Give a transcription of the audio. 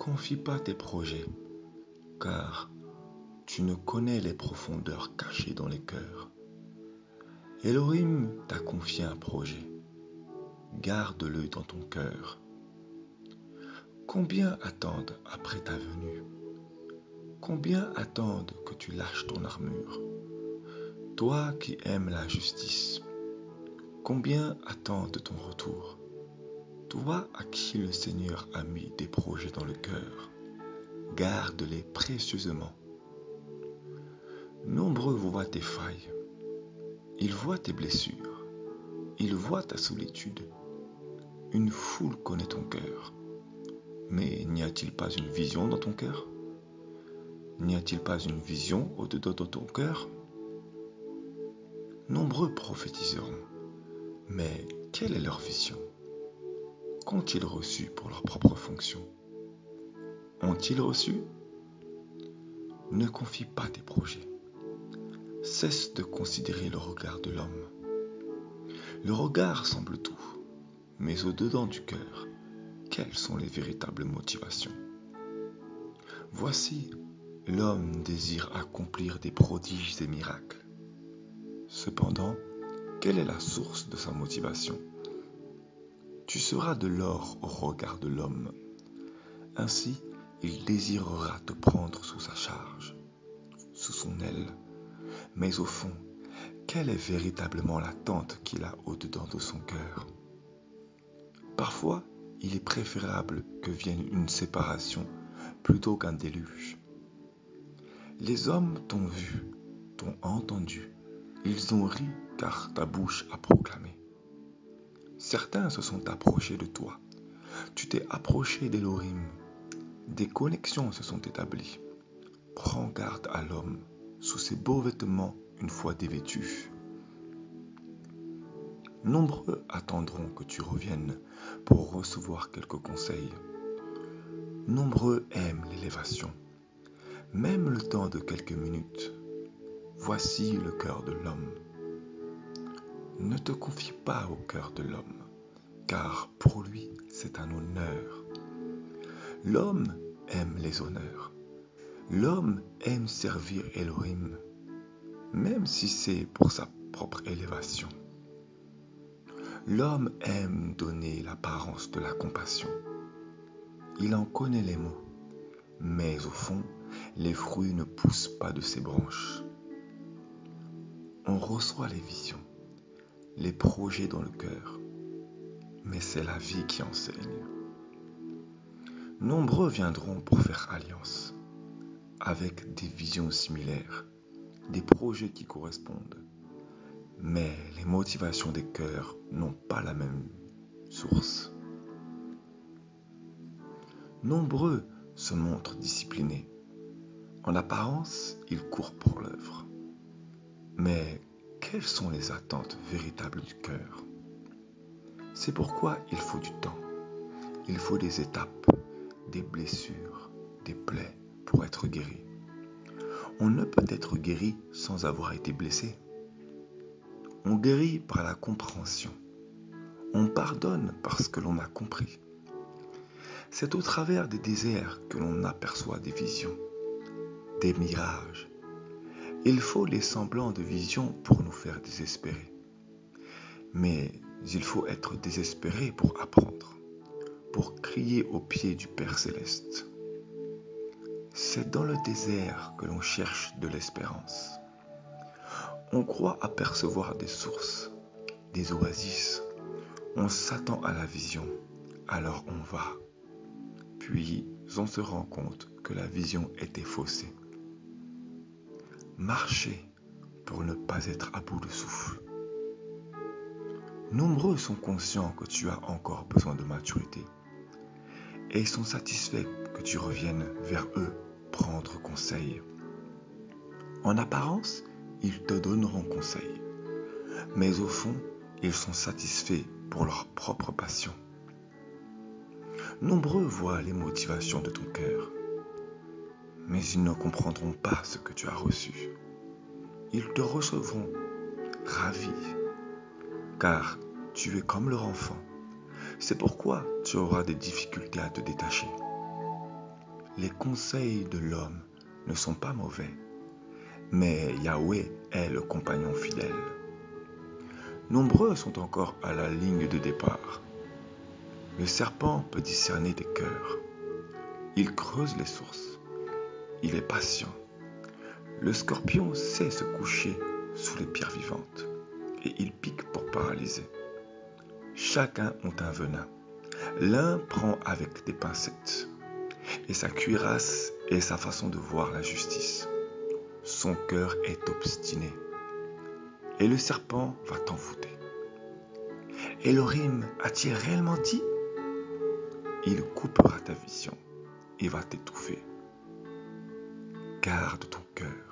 confie pas tes projets, car tu ne connais les profondeurs cachées dans les cœurs. Elohim t'a confié un projet. Garde-le dans ton cœur. Combien attendent après ta venue? Combien attendent que tu lâches ton armure? Toi qui aimes la justice, combien attendent ton retour? Toi à qui le Seigneur a mis des projets dans le cœur, garde-les précieusement. Nombreux voient tes failles, ils voient tes blessures, ils voient ta solitude. Une foule connaît ton cœur, mais n'y a-t-il pas une vision dans ton cœur? N'y a-t-il pas une vision au-dedans de ton cœur? Nombreux prophétiseront, mais quelle est leur vision? Qu'ont-ils reçu pour leur propre fonction? Ont-ils reçu? Ne confie pas tes projets. Cesse de considérer le regard de l'homme. Le regard semble tout, mais au-dedans du cœur, quelles sont les véritables motivations? Voici, l'homme désire accomplir des prodiges et miracles. Cependant, quelle est la source de sa motivation? Tu seras de l'or au regard de l'homme. Ainsi, il désirera te prendre sous sa charge, sous son aile. Mais au fond, quelle est véritablement l'attente qu'il a au-dedans de son cœur? Parfois, il est préférable que vienne une séparation plutôt qu'un déluge. Les hommes t'ont vu, t'ont entendu, ils ont ri car ta bouche a proclamé. Certains se sont approchés de toi, tu t'es approché d'Elohim, des connexions se sont établies. Prends garde à l'homme sous ses beaux vêtements une fois dévêtus. Nombreux attendront que tu reviennes pour recevoir quelques conseils. Nombreux aiment l'élévation, même le temps de quelques minutes. Voici le cœur de l'homme. Ne te confie pas au cœur de l'homme, car pour lui c'est un honneur. L'homme aime les honneurs. L'homme aime servir Elohim, même si c'est pour sa propre élévation. L'homme aime donner l'apparence de la compassion. Il en connaît les mots, mais au fond, les fruits ne poussent pas de ses branches. On reçoit les visions, les projets dans le cœur, mais c'est la vie qui enseigne. Nombreux viendront pour faire alliance, avec des visions similaires, des projets qui correspondent, mais les motivations des cœurs n'ont pas la même source. Nombreux se montrent disciplinés. En apparence, ils courent pour l'œuvre. Mais quelles sont les attentes véritables du cœur? C'est pourquoi il faut du temps. Il faut des étapes, des blessures, des plaies pour être guéri. On ne peut être guéri sans avoir été blessé. On guérit par la compréhension. On pardonne parce que l'on a compris. C'est au travers des déserts que l'on aperçoit des visions, des mirages. Il faut les semblants de visions pour nous faire désespérer. Mais il faut être désespéré pour apprendre, pour crier aux pieds du Père Céleste. C'est dans le désert que l'on cherche de l'espérance. On croit apercevoir des sources, des oasis. On s'attend à la vision, alors on va. Puis on se rend compte que la vision était faussée. Marchez pour ne pas être à bout de souffle. Nombreux sont conscients que tu as encore besoin de maturité et sont satisfaits que tu reviennes vers eux prendre conseil. En apparence, ils te donneront conseil, mais au fond, ils sont satisfaits pour leur propre passion. Nombreux voient les motivations de ton cœur, mais ils ne comprendront pas ce que tu as reçu. Ils te recevront ravis, car tu es comme leur enfant. C'est pourquoi tu auras des difficultés à te détacher. Les conseils de l'homme ne sont pas mauvais, mais Yahweh est le compagnon fidèle. Nombreux sont encore à la ligne de départ. Le serpent peut discerner des cœurs. Il creuse les sources. Il est patient. Le scorpion sait se coucher sous les pierres vivantes et il pique pour paralyser. Chacun a un venin. L'un prend avec des pincettes et sa cuirasse est sa façon de voir la justice. Son cœur est obstiné et le serpent va t'envoûter. Elohim a-t-il réellement dit? Il coupera ta vision et va t'étouffer. Garde ton cœur.